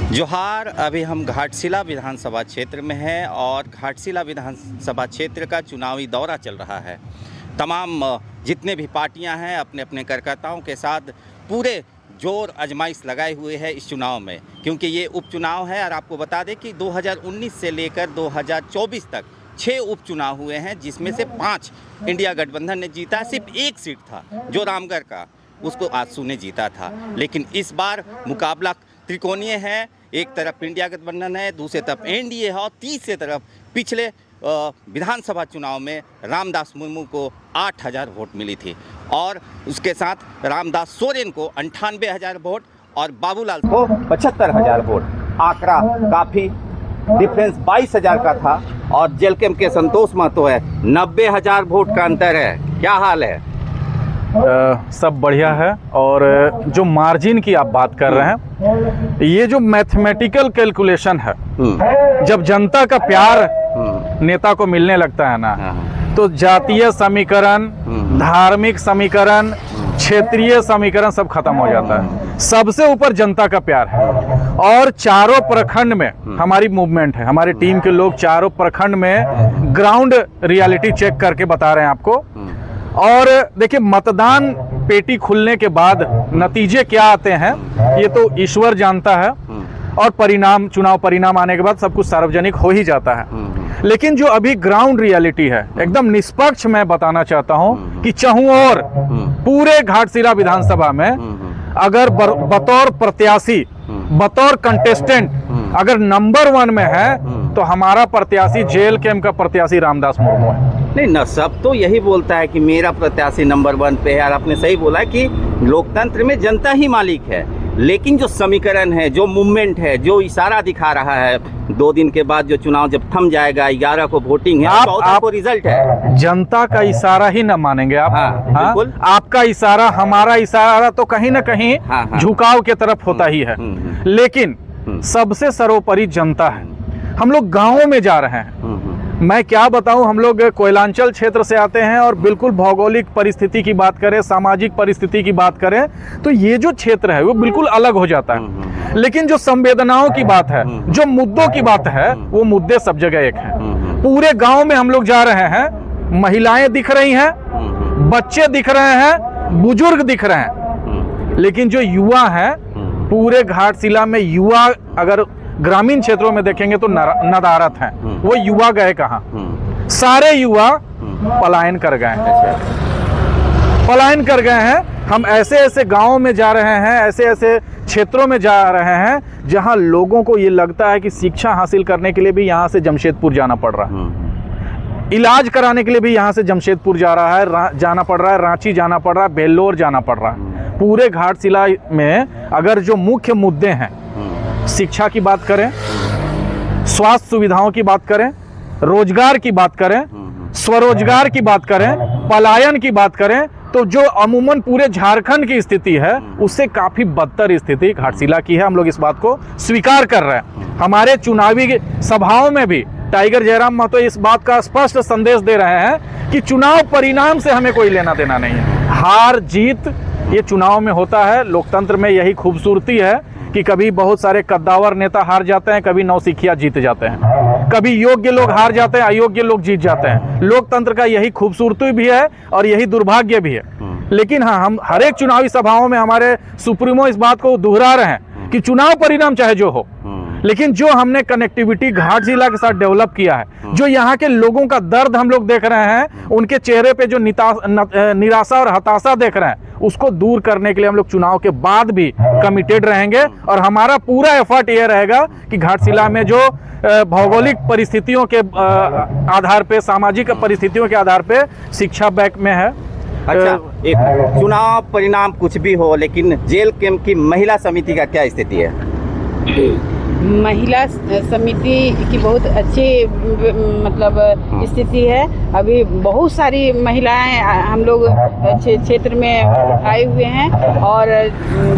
जोहार। अभी हम घाटशिला विधानसभा क्षेत्र में हैं और घाटशिला विधानसभा क्षेत्र का चुनावी दौरा चल रहा है। तमाम जितने भी पार्टियां हैं अपने अपने कार्यकर्ताओं के साथ पूरे जोर आजमाइश लगाए हुए हैं इस चुनाव में, क्योंकि ये उपचुनाव है। और आपको बता दें कि 2019 से लेकर 2024 तक 6 उपचुनाव हुए हैं, जिसमें से 5 इंडिया गठबंधन ने जीता। सिर्फ एक सीट था जो रामगढ़ का, उसको आजसू ने जीता था। लेकिन इस बार मुकाबला त्रिकोणीय है। एक तरफ इंडिया गठबंधन है, दूसरी तरफ एनडीए है और तीसरी तरफ पिछले विधानसभा चुनाव में रामदास मुर्मू को 8000 वोट मिली थी और उसके साथ रामदास सोरेन को 98,000 वोट और बाबूलाल को 75,000 वोट। आंकड़ा काफ़ी डिफरेंस 22,000 का था और जेलकेम के संतोष महतो है 90,000 वोट का अंतर है। क्या हाल है? सब बढ़िया है। और जो मार्जिन की आप बात कर रहे हैं, ये जो मैथमेटिकल कैलकुलेशन है, जब जनता का प्यार नेता को मिलने लगता है ना, तो जातीय समीकरण, धार्मिक समीकरण, क्षेत्रीय समीकरण सब खत्म हो जाता है। सबसे ऊपर जनता का प्यार है। और चारों प्रखंड में हमारी मूवमेंट है, हमारी टीम के लोग चारों प्रखंड में ग्राउंड रियलिटी चेक करके बता रहे हैं आपको। और देखिए, मतदान पेटी खुलने के बाद नतीजे क्या आते हैं ये तो ईश्वर जानता है, और परिणाम, चुनाव परिणाम आने के बाद सब कुछ सार्वजनिक हो ही जाता है। लेकिन जो अभी ग्राउंड रियलिटी है, एकदम निष्पक्ष मैं बताना चाहता हूं कि चाहूं और पूरे घाटशिला विधानसभा में अगर बतौर प्रत्याशी, बतौर कंटेस्टेंट अगर नंबर 1 में है तो हमारा प्रत्याशी जेल कैंप का प्रत्याशी रामदास मुर्मू है। नहीं ना, सब तो यही बोलता है कि मेरा प्रत्याशी नंबर 1 पे है। और आपने सही बोला है कि लोकतंत्र में जनता ही मालिक है। लेकिन जो समीकरण है, जो मूवमेंट है, जो इशारा दिखा रहा है, 2 दिन के बाद जो चुनाव जब थम जाएगा, 11 को वोटिंग है, 14 को रिजल्ट है। जनता का इशारा ही न मानेंगे आप? हाँ, बिल्कुल। आपका इशारा, हमारा इशारा तो कहीं ना कहीं झुकाव के तरफ होता ही है। लेकिन सबसे सर्वोपरि जनता है। हम लोग गाँवों में जा रहे हैं। मैं क्या बताऊं, हम लोग कोयलांचल क्षेत्र से आते हैं और बिल्कुल भौगोलिक परिस्थिति की बात करें, सामाजिक परिस्थिति की बात करें, तो ये जो क्षेत्र है वो बिल्कुल अलग हो जाता है। लेकिन जो संवेदनाओं की बात है, जो मुद्दों की बात है, वो मुद्दे सब जगह एक हैं। पूरे गांव में हम लोग जा रहे हैं, महिलाएं दिख रही हैं, बच्चे दिख रहे हैं, बुजुर्ग दिख रहे हैं। लेकिन जो युवा हैं, पूरे घाटशिला में युवा अगर ग्रामीण क्षेत्रों में देखेंगे तो नदारत हैं। वो युवा गए कहाँ? सारे युवा पलायन कर गए हैं, पलायन कर गए हैं। हम ऐसे ऐसे गांवों में जा रहे हैं, ऐसे ऐसे क्षेत्रों में जा रहे हैं जहां लोगों को ये लगता है कि शिक्षा हासिल करने के लिए भी यहाँ से जमशेदपुर जाना पड़ रहा है, इलाज कराने के लिए भी यहाँ से जमशेदपुर जाना पड़ रहा है, रांची जाना पड़ रहा है, बेल्लोर जाना पड़ रहा है। पूरे घाटशिला में अगर जो मुख्य मुद्दे हैं, शिक्षा की बात करें, स्वास्थ्य सुविधाओं की बात करें, रोजगार की बात करें, स्वरोजगार की बात करें, पलायन की बात करें, तो जो अमूमन पूरे झारखंड की स्थिति है उससे काफी बदतर स्थिति घाटशिला की है। हम लोग इस बात को स्वीकार कर रहे हैं। हमारे चुनावी सभाओं में भी टाइगर जयराम महतो इस बात का स्पष्ट संदेश दे रहे हैं कि चुनाव परिणाम से हमें कोई लेना देना नहीं है। हार जीत ये चुनाव में होता है। लोकतंत्र में यही खूबसूरती है कि कभी बहुत सारे कद्दावर नेता हार जाते हैं, कभी नौसिखिया जीत जाते हैं, कभी योग्य लोग हार जाते हैं, अयोग्य लोग जीत जाते हैं। लोकतंत्र का यही खूबसूरती भी है और यही दुर्भाग्य भी है। लेकिन हाँ, हम हर एक चुनावी सभाओं में हमारे सुप्रीमो इस बात को दोहरा रहे हैं कि चुनाव परिणाम चाहे जो हो, लेकिन जो हमने कनेक्टिविटी घाटशिला के साथ डेवलप किया है, जो यहाँ के लोगों का दर्द हम लोग देख रहे हैं, उनके चेहरे पे जो निराशा और हताशा देख रहे हैं, उसको दूर करने के लिए हम लोग चुनाव के बाद भी कमिटेड रहेंगे। और हमारा पूरा एफर्ट ये रहेगा कि घाटशिला में जो भौगोलिक परिस्थितियों के आधार पे, सामाजिक परिस्थितियों के आधार पे शिक्षा बैक में है। अच्छा, एक चुनाव परिणाम कुछ भी हो, लेकिन जेल कैंप की महिला समिति का क्या स्थिति है? महिला समिति की बहुत अच्छी मतलब स्थिति है। अभी बहुत सारी महिलाएं हम लोग क्षेत्र में आए हुए हैं और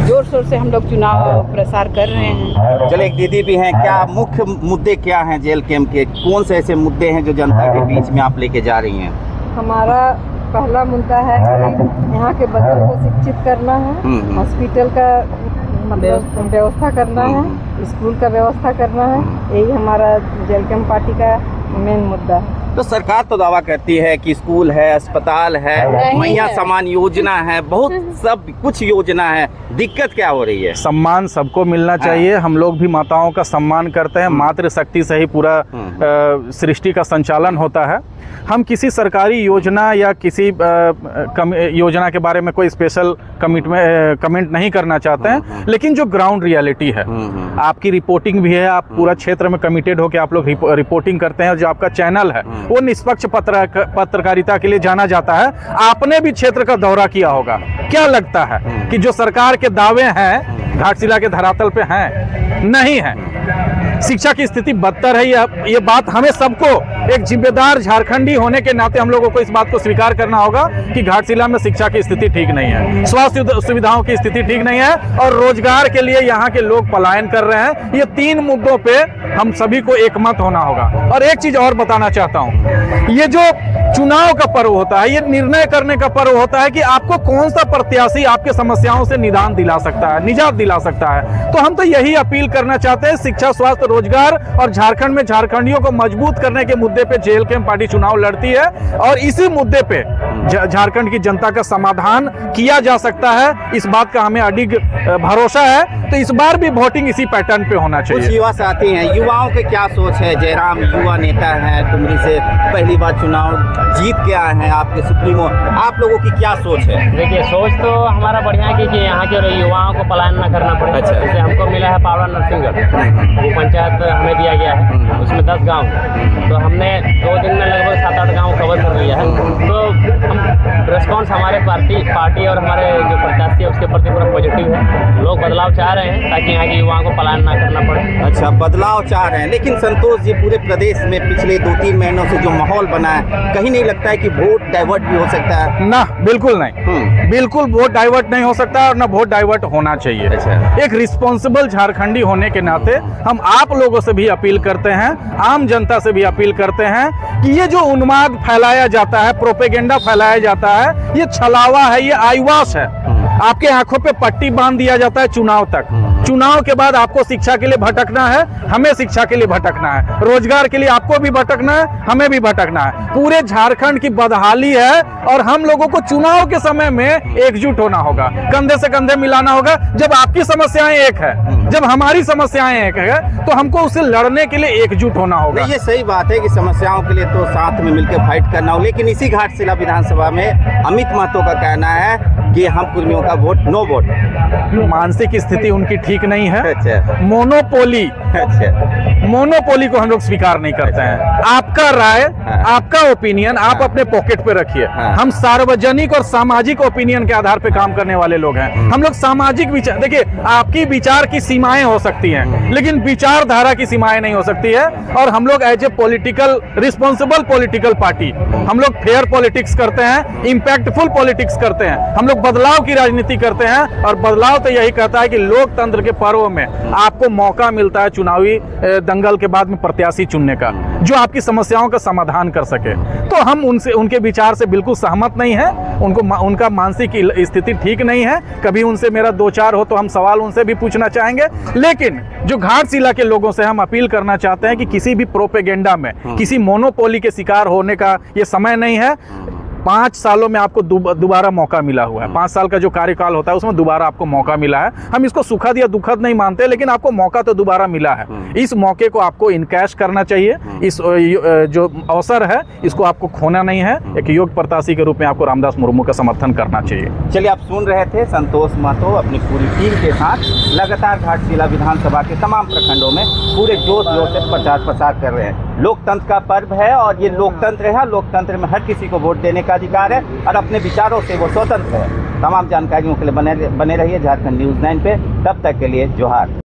जोर शोर से हम लोग चुनाव प्रसार कर रहे हैं। चलो, एक दीदी भी हैं, क्या मुख्य मुद्दे क्या हैं जेल कैंप के? कौन से ऐसे मुद्दे हैं जो जनता के बीच में आप लेके जा रही हैं? हमारा पहला मुद्दा है कि यहाँ के बच्चों को शिक्षित करना है, हॉस्पिटल का मतलब व्यवस्था करना है, स्कूल का व्यवस्था करना है, यही हमारा जेलकम पार्टी का मेन मुद्दा है। तो सरकार तो दावा करती है कि स्कूल है, अस्पताल है, महिला सम्मान योजना है, बहुत सब कुछ योजना है, दिक्कत क्या हो रही है? सम्मान सबको मिलना चाहिए। हम लोग भी माताओं का सम्मान करते हैं, मातृशक्ति से ही पूरा सृष्टि का संचालन होता है। हम किसी सरकारी योजना या किसी योजना के बारे में कोई स्पेशल कमेंट नहीं करना चाहते हैं, लेकिन जो ग्राउंड रियलिटी है, आपकी रिपोर्टिंग भी है, आप पूरा क्षेत्र में कमिटेड होकर आप लोग रिपोर्टिंग करते हैं, और जो आपका चैनल है वो निष्पक्ष पत्रकारिता के लिए जाना जाता है। आपने भी क्षेत्र का दौरा किया होगा, क्या लगता है कि जो सरकार के दावे हैं घाटशिला के धरातल पे हैं? नहीं है। शिक्षा की स्थिति बदतर है, ये बात हमें सबको एक जिम्मेदार झारखंडी होने के नाते हम लोगों को इस बात को स्वीकार करना होगा कि घाटशिला में शिक्षा की स्थिति ठीक नहीं है, स्वास्थ्य सुविधाओं की स्थिति ठीक नहीं है, और रोजगार के लिए यहाँ के लोग पलायन कर रहे हैं। ये 3 मुद्दों पे हम सभी को एकमत होना होगा। और एक चीज और बताना चाहता हूँ, ये जो चुनाव का पर्व होता है, ये निर्णय करने का पर्व होता है कि आपको कौन सा प्रत्याशी आपके समस्याओं से निदान दिला सकता है, निजात दिला सकता है। तो हम तो यही अपील करना चाहते हैं, शिक्षा, स्वास्थ्य, रोजगार और झारखंड में झारखंडियों को मजबूत करने के मुद्दे पे जेएलकेएम पार्टी चुनाव लड़ती है, और इसी मुद्दे पे झारखंड की जनता का समाधान किया जा सकता है, इस बात का हमें अडिग भरोसा है। तो इस बार भी वोटिंग इसी पैटर्न पे होना चाहिए। कुछ युवा साथी हैं, युवाओं के क्या सोच है? जयराम युवा नेता है, डुमरी से पहली बार चुनाव जीत के आए हैं, आपके सुप्रीमो, आप लोगों की क्या सोच है? देखिए, सोच तो हमारा बढ़िया है कि यहाँ के युवाओं को पलायन न करना पड़े। अच्छा। जैसे हमको मिला है पावड़ा नरसिंहगढ़, वो पंचायत हमें दिया गया है, उसमें 10 गाँव, तो हमने 2 दिन में लगभग 7-8 गाँव कवर कर लिया है। तो हम रिस्पॉन्स हमारे पार्टी और हमारे जो प्रत्याशी है उसके प्रति पूरा पॉजिटिव है। लोग बदलाव चाह रहे हैं ताकि यहाँ के युवाओं को पलायन ना करना पड़े। अच्छा, बदलाव चाह रहे हैं, लेकिन संतोष जी, पूरे प्रदेश में पिछले 2-3 महीनों से जो माहौल बना है, कहीं नहीं लगता है कि वोट डाइवर्ट भी हो सकता है? ना, बिल्कुल नहीं, बिल्कुल वोट डाइवर्ट नहीं हो सकता, और ना वोट डाइवर्ट होना चाहिए। अच्छा। एक रिस्पॉन्सिबल झारखंडी होने के नाते हम आप लोगों से भी अपील करते हैं, आम जनता से भी अपील करते हैं कि ये जो उन्माद फैलाया जाता है, प्रोपेगेंडा फैलाया जाता है, ये छलावा है, ये आईवाश है। आपके आंखों पे पट्टी बांध दिया जाता है चुनाव तक। चुनाव के बाद आपको शिक्षा के लिए भटकना है, हमें शिक्षा के लिए भटकना है, रोजगार के लिए आपको भी भटकना है, हमें भी भटकना है। पूरे झारखंड की बदहाली है, और हम लोगों को चुनाव के समय में एकजुट होना होगा, कंधे से कंधे मिलाना होगा। जब आपकी समस्याएं एक है, जब हमारी समस्याएं एक है, तो हमको उसे लड़ने के लिए एकजुट होना होगा। ये सही बात है कि समस्याओं के लिए तो साथ में मिलकर फाइट करना हो, लेकिन इसी घाटशिला विधानसभा में अमित महतो का कहना है कि हम कुर्मियों का वोट नो वोट। मानसिक स्थिति उनकी ठीक नहीं है। अच्छा। मोनोपोली, अच्छा, मोनोपोली को हम लोग स्वीकार नहीं करते हैं। आपका राय, आपका ओपिनियन आप अपने पॉकेट पे रखिए। हम सार्वजनिक और सामाजिक ओपिनियन के आधार पे काम करने वाले लोग हैं। हम लोग सामाजिक विचार, देखिए, आपकी विचार की सीमाएं हो सकती हैं, लेकिन विचारधारा की सीमाएं नहीं हो सकती है। और हम लोग as a political, responsible political party, हम लोग फेयर पॉलिटिक्स करते हैं, इम्पैक्टफुल पॉलिटिक्स करते हैं, हम लोग बदलाव की राजनीति करते हैं। और बदलाव तो यही कहता है कि लोकतंत्र के पर्व में आपको मौका मिलता है चुनावी दंगल के बाद में प्रत्याशी चुनने का, जो आपकी समस्याओं का समाधान कर सके। तो हम उनके विचार से बिल्कुल सहमत नहीं है। उनका मानसिक स्थिति ठीक नहीं है। कभी उनसे मेरा 2-4 हो तो हम सवाल उनसे भी पूछना चाहेंगे, लेकिन जो घाटशिला के लोगों से हम अपील करना चाहते हैं कि किसी भी प्रोपेगेंडा में, किसी मोनोपोली के शिकार होने का ये समय नहीं है। 5 सालों में आपको दोबारा मौका मिला हुआ है। 5 साल का जो कार्यकाल होता है उसमें दोबारा आपको मौका मिला है। हम इसको सुखद या दुखद नहीं मानते, लेकिन आपको मौका तो दोबारा मिला है। इस मौके को आपको इनकैश करना चाहिए। इस जो अवसर है इसको आपको खोना नहीं है। एक योग्य प्रत्याशी के रूप में आपको रामदास मुर्मू का समर्थन करना चाहिए। चलिए, आप सुन रहे थे संतोष महतो अपनी पूरी टीम के साथ लगातार घाटशिला विधानसभा के तमाम प्रखंडों में पूरे जोश से प्रचार प्रसार कर रहे हैं। लोकतंत्र का पर्व है, और ये लोकतंत्र है। लोकतंत्र में हर किसी को वोट देने का अधिकार है, और अपने विचारों से वो स्वतंत्र है। तमाम जानकारियों के लिए बने रहिए झारखंड न्यूज़ 9 पे। तब तक के लिए जोहार।